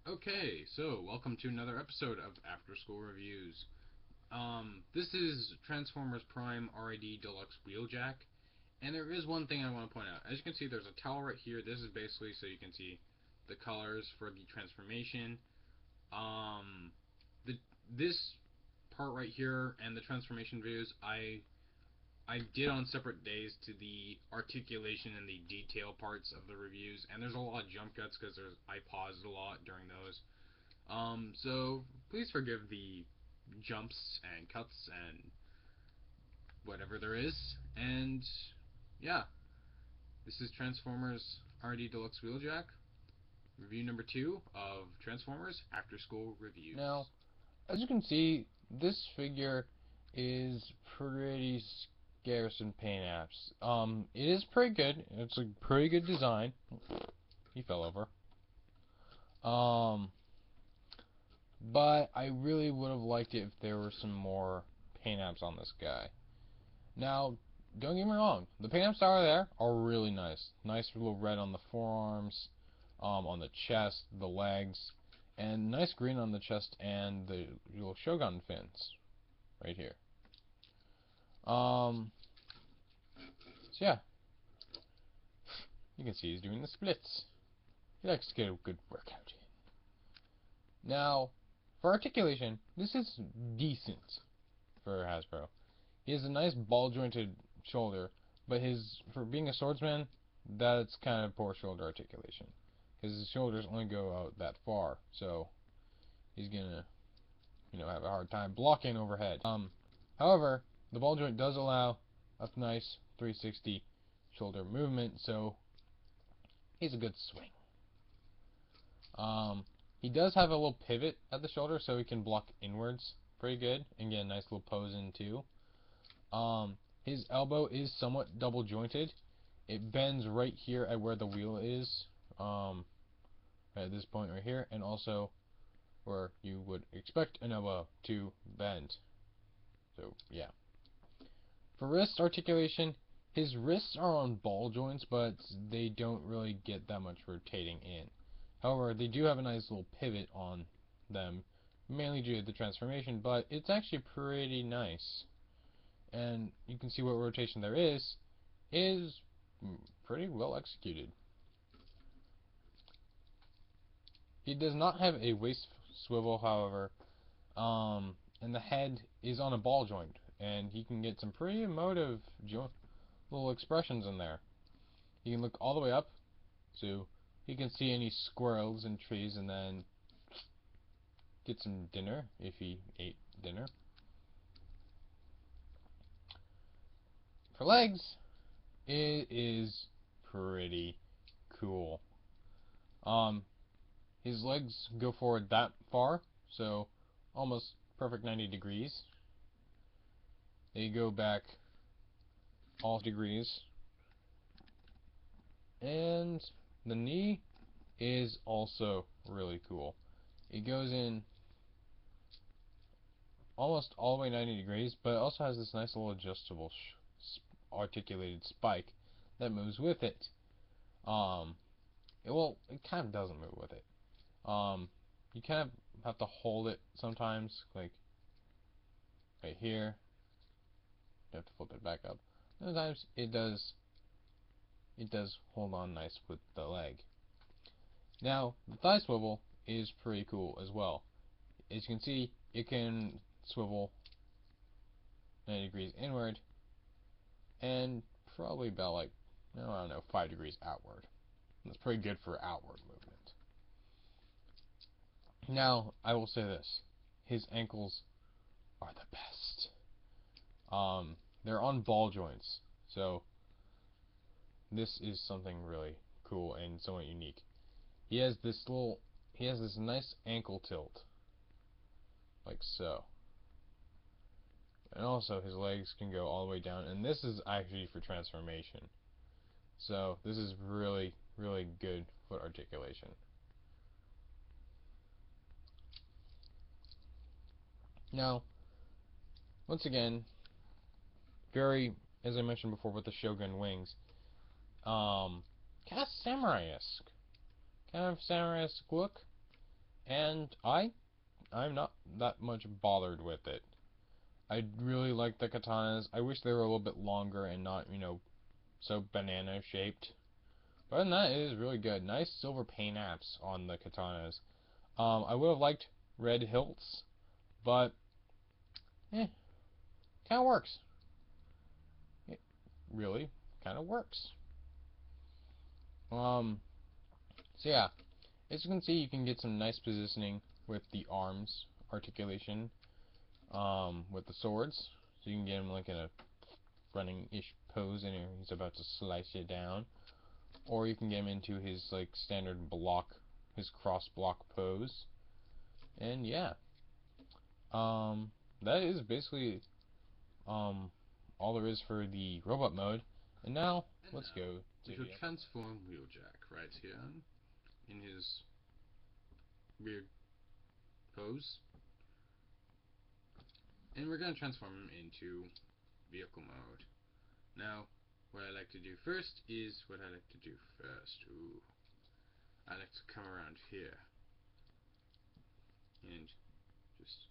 Okay, so welcome to another episode of After School Reviews. This is Transformers Prime RID Deluxe Wheeljack, and there is one thing I want to point out. As you can see, there's a towel right here. This is basically so you can see the colors for the transformation. Um, this part right here and the transformation views, I did on separate days to the articulation and the detail parts of the reviews, and there's a lot of jump cuts because I paused a lot during those. So please forgive the jumps and cuts and whatever there is. And yeah, this is Transformers RD Deluxe Wheeljack, review number 2 of Transformers After School Reviews. Now, as you can see, this figure is pretty scarce in paint apps. It is pretty good. It's a pretty good design. He fell over. But I really would have liked it if there were some more paint apps on this guy. Now, don't get me wrong, the paint apps that are there are really nice. Nice little red on the forearms, on the chest, the legs, and nice green on the chest and the little Shogun fins right here. So yeah, you can see he's doing the splits. He likes to get a good workout in. Now, for articulation, this is decent for Hasbro. He has a nice ball-jointed shoulder, but for being a swordsman, that's kind of poor shoulder articulation, because his shoulders only go out that far, so he's gonna, have a hard time blocking overhead. However, the ball joint does allow a nice 360 shoulder movement, so he's a good swing. He does have a little pivot at the shoulder, so he can block inwards pretty good and get a nice little pose in too. His elbow is somewhat double jointed. It bends right here at where the wheel is, right at this point right here, and also where you would expect an elbow to bend. So yeah. For wrist articulation, his wrists are on ball joints, but they don't really get that much rotating in. However, they do have a nice little pivot on them, mainly due to the transformation, but it's actually pretty nice. And you can see what rotation there is pretty well executed. He does not have a waist swivel, however, and the head is on a ball joint, and he can get some pretty emotive little expressions in there. He can look all the way up, so he can see any squirrels and trees, and then get some dinner if he ate dinner. For legs, it is pretty cool. His legs go forward that far, so almost perfect 90 degrees. They go back all degrees. And the knee is also really cool. It goes in almost all the way 90 degrees, but it also has this nice little adjustable articulated spike that moves with it. It kind of doesn't move with it. You kind of have to hold it sometimes, like right here. You have to flip it back up. Sometimes it does hold on nice with the leg. Now, the thigh swivel is pretty cool as well. As you can see, it can swivel 90 degrees inward and probably about like, I don't know, 5 degrees outward. That's pretty good for outward movement. Now, I will say this. His ankles are the best. They're on ball joints, so this is something really cool and somewhat unique. He has this nice ankle tilt, like so. And also his legs can go all the way down, and this is actually for transformation. So this is really, really good foot articulation. Now, once again, as I mentioned before with the Shogun wings, kind of samurai-esque. Kind of samurai-esque look. and I'm not that much bothered with it. I really like the katanas. I wish they were a little bit longer and not, so banana shaped. But other than that, it is really good. Nice silver paint apps on the katanas. I would have liked red hilts, but kind of works. It really kind of works. So yeah, as you can see, you can get some nice positioning with the arms articulation, with the swords. So you can get him like in a running-ish pose, and he's about to slice you down. Or you can get him into his like standard block, his cross block pose. And yeah, that is basically all there is for the robot mode. And now And let's now, go we to shall the other mode. transform Wheeljack right here in his weird pose. And we're going to transform him into vehicle mode. Now, what I like to do first is what I like to do first. Ooh. I like to come around here and just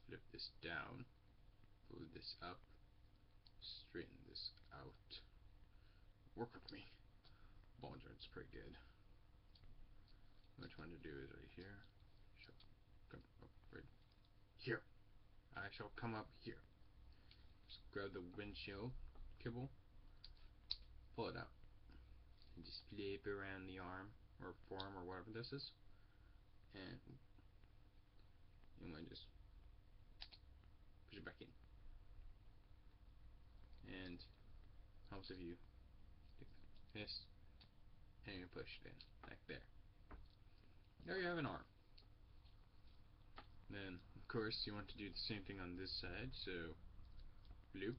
flip this down, pull this up, straighten this out. Work with me. Ball joint's pretty good. What I'm trying to do is right here. Shall come up right here. I shall come up here. Just grab the windshield kibble, pull it out, and just flip around the arm or form or whatever this is, and you want to just push it back in. And helps if you take this and you push it in, like there. There you have an arm. Then, of course, you want to do the same thing on this side, so bloop,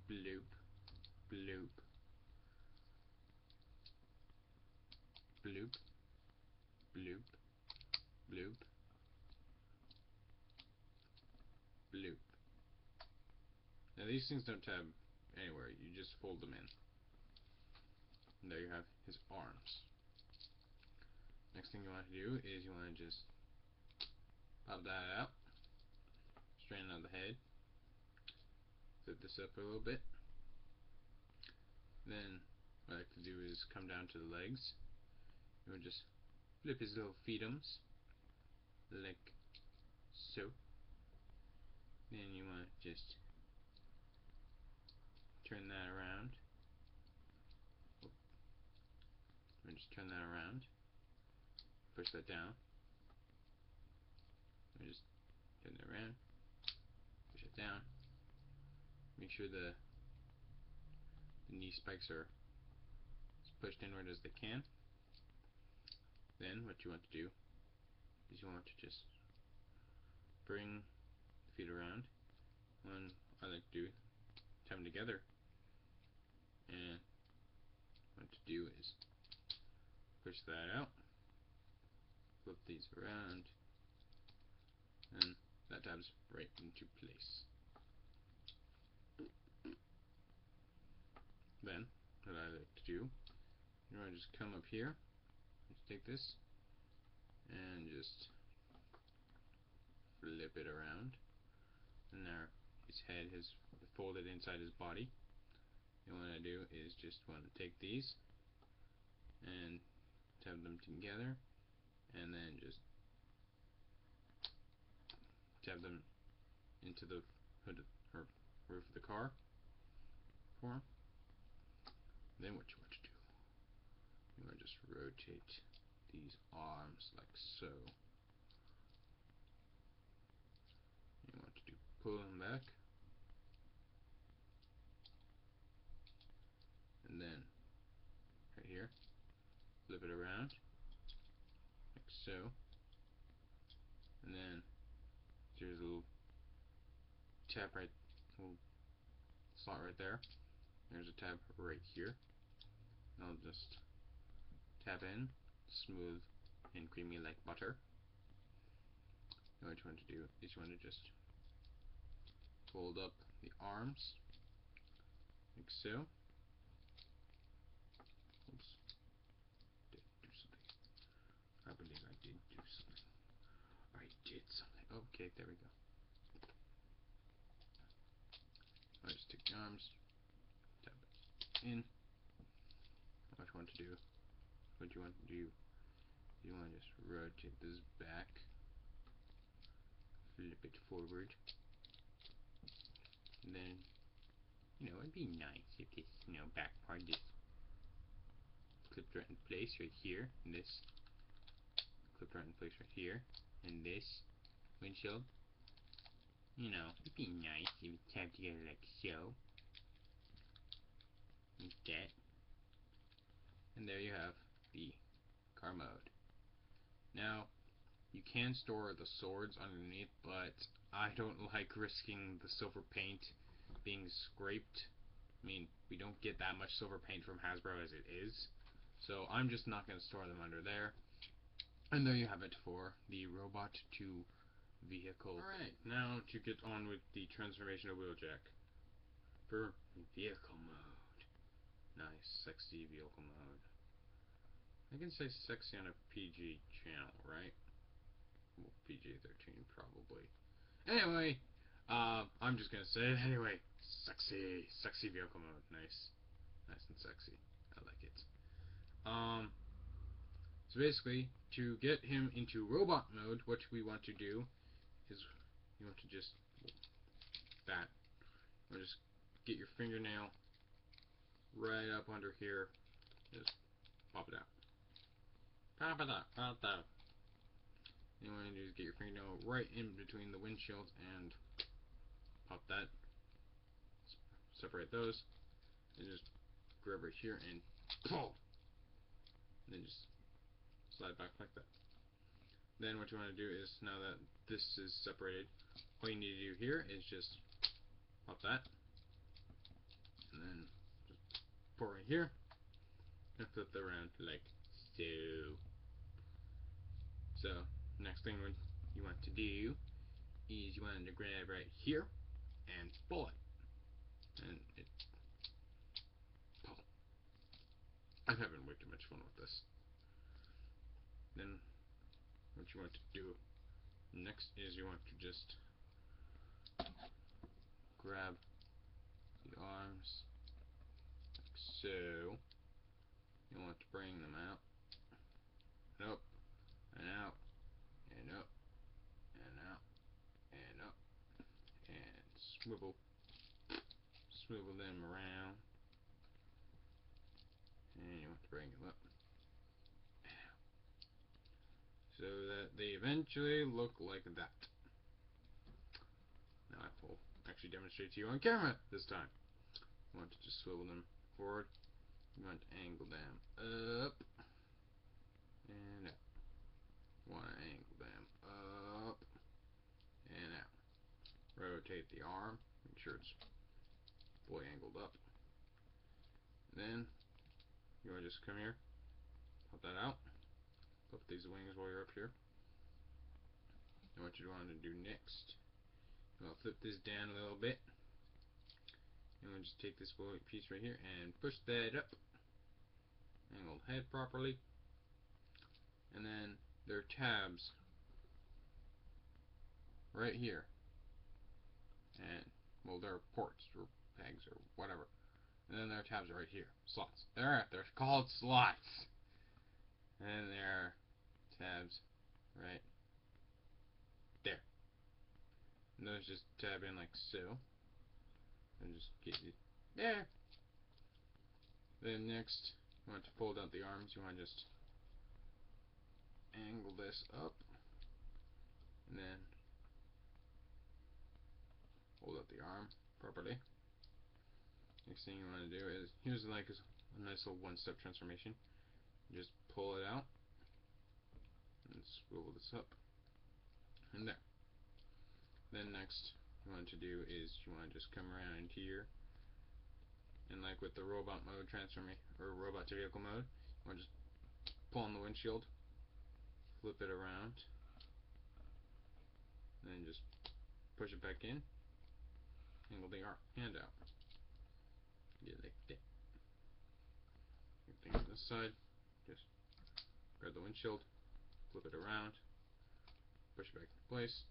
bloop, bloop, bloop, bloop, bloop, bloop. Now these things don't tab anywhere, you just fold them in. And there you have his arms. Next thing you want to do is you want to just pop that out, straighten out the head, flip this up a little bit. Then what I like to do is come down to the legs. You would just flip his little feetums, like so. Then you want to just turn that around. And just turn that around. Push that down. And just turn that around. Push it down. Make sure the knee spikes are as pushed inward as they can. Then what you want to do is you want to just bring the feet around. One I like to do, tie them together. And what to do is push that out, flip these around, and that tabs right into place. Then, what I like to do, you want to just come up here, just take this, and just flip it around. And there, his head is folded inside his body. And what I do is just want to take these and tab them together, and then just tab them into the hood or roof of the car for him. Then what you want to do, you want to just rotate these arms like so. You want to do pull them back, and then right here, flip it around like so, and then there's a little tab right, little slot right there. There's a tab right here. I'll just tap in, smooth and creamy like butter. And what you want to do is you want to just fold up the arms like so. Oops, did do something. I believe I did. didn't do something. I did something. Okay, there we go. I just take the arms, tap it in. What you want to do? What you want to do? You want to just rotate this back, flip it forward, and then, it'd be nice if this, back part is clipped right in place right here, and this clipped right in place right here, and this windshield. It'd be nice if it's tapped together like so. Like that. And there you have the car mode. Now, you can store the swords underneath, but I don't like risking the silver paint being scraped. I mean, we don't get that much silver paint from Hasbro as it is, so I'm just not going to store them under there. And there you have it for the robot to vehicle. Alright, now to get on with the transformation of Wheeljack for vehicle mode. Nice, sexy vehicle mode. I can say sexy on a PG channel, right? Well, PG-13 probably. Anyway, I'm just gonna say it anyway. Sexy vehicle mode. Nice and sexy. I like it. So basically, to get him into robot mode, what we want to do is you want to just just get your fingernail right up under here. Just pop it out. Pop it out. Pop it out. You want to do is get your fingernail right in between the windshield and pop that. Separate those. And just grab right here and pull. And then just slide back like that. Then what you want to do is, now that this is separated, all you need to do here is just pop that. And then just pull right here. And flip it around like so. So, next thing you want to do is you want to grab right here and pull it. And it pull. I'm having way too much fun with this. Then what you want to do next is you want to just grab the arms like so. You want to bring them out and up and out and up and out and up and swivel them around, and you want to bring them up so that they eventually look like that. Now I will actually demonstrate to you on camera this time. You want to just swivel them forward. You want to angle them up and out. You want to angle them up and out. Rotate the arm. Make sure it's fully angled up. Then you want to just come here, pop that out, flip these wings while you're up here. And what you want to do next, you want to flip this down a little bit. And we'll just take this piece right here and push that up. Angled head properly. And then there are tabs right here. And, well, there are ports or pegs or whatever. And then there are tabs right here. Slots. They're called slots. And there are tabs right there. And those just tab in like so. And just get it there. Then next, you want to fold out the arms. You want to just angle this up. And then hold up the arm properly. Next thing you want to do is, here's like a nice little one-step transformation. You just pull it out and swivel this up and there. Then next you want to do is you want to just come around into here, and like with the robot mode transformation or robot to vehicle mode, you want to just pull on the windshield, flip it around, and then just push it back in, angle the hand out. Get like that. Same thing on this side. Just grab the windshield, flip it around, push it back into place,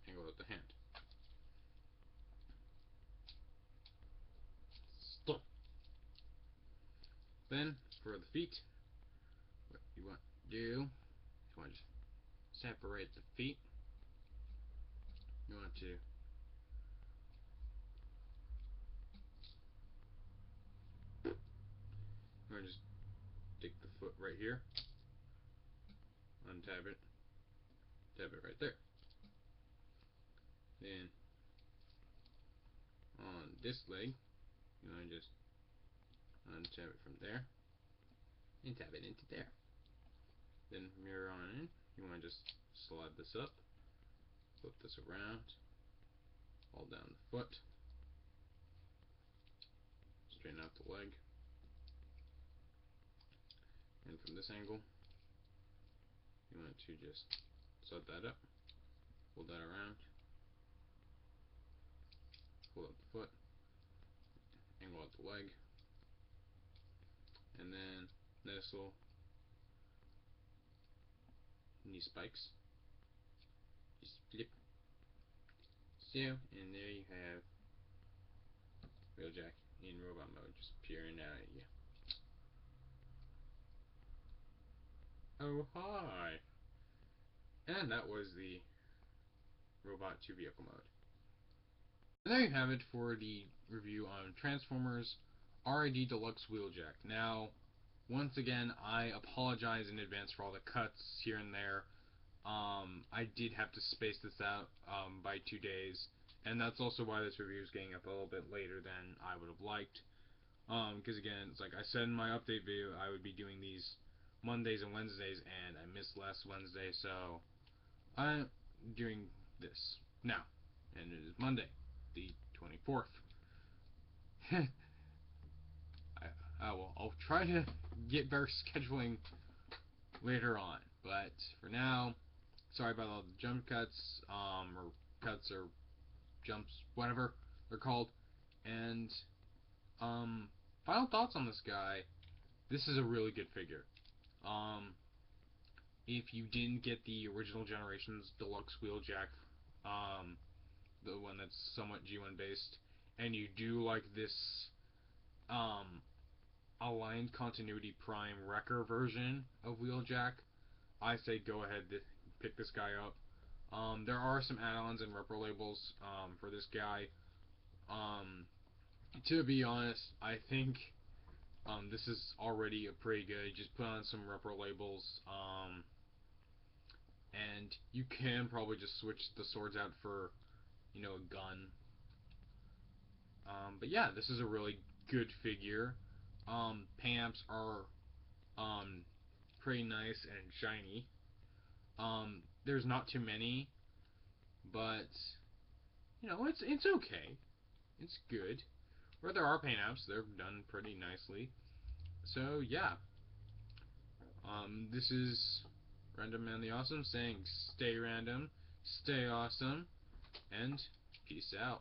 angle out the hand. Stop. Then, for the feet, what you want to do, you want to just separate the feet. You want to just take the foot right here, untab it, tab it right there. Then on this leg, you want to just untab it from there and tab it into there. Then from here on in, you want to just slide this up, flip this around, hold down the foot, straighten out the leg, and from this angle, you want to just slide that up, hold that around, pull up the foot, angle out the leg, and then nestle knee spikes. Just flip. So, and there you have Wheeljack in robot mode, just peering out at you. Oh, hi! And that was the robot to vehicle mode. There you have it for the review on Transformers RID Deluxe Wheeljack. Now, once again, I apologize in advance for all the cuts here and there. I did have to space this out by 2 days, and that's also why this review is getting up a little bit later than I would have liked. Because again, it's like I said in my update video, I would be doing these Mondays and Wednesdays, and I missed last Wednesday, so I'm doing this now, and it is Monday, the 24th. I'll try to get better scheduling later on, but for now, sorry about all the jump cuts, or cuts or jumps, whatever they're called. And final thoughts on this guy. This is a really good figure. If you didn't get the original Generations Deluxe Wheeljack, the one that's somewhat G1 based, and you do like this Aligned Continuity Prime Wrecker version of Wheeljack, I say go ahead, pick this guy up. There are some add-ons and repro labels for this guy. To be honest, I think this is already a pretty good. Just put on some repro labels, and you can probably just switch the swords out for, a gun. But yeah, this is a really good figure. Pamps are pretty nice and shiny. There's not too many, but it's okay. It's good. Where there are paint apps, they're done pretty nicely. So yeah, this is Random Man the Awesome saying stay random, stay awesome, and peace out.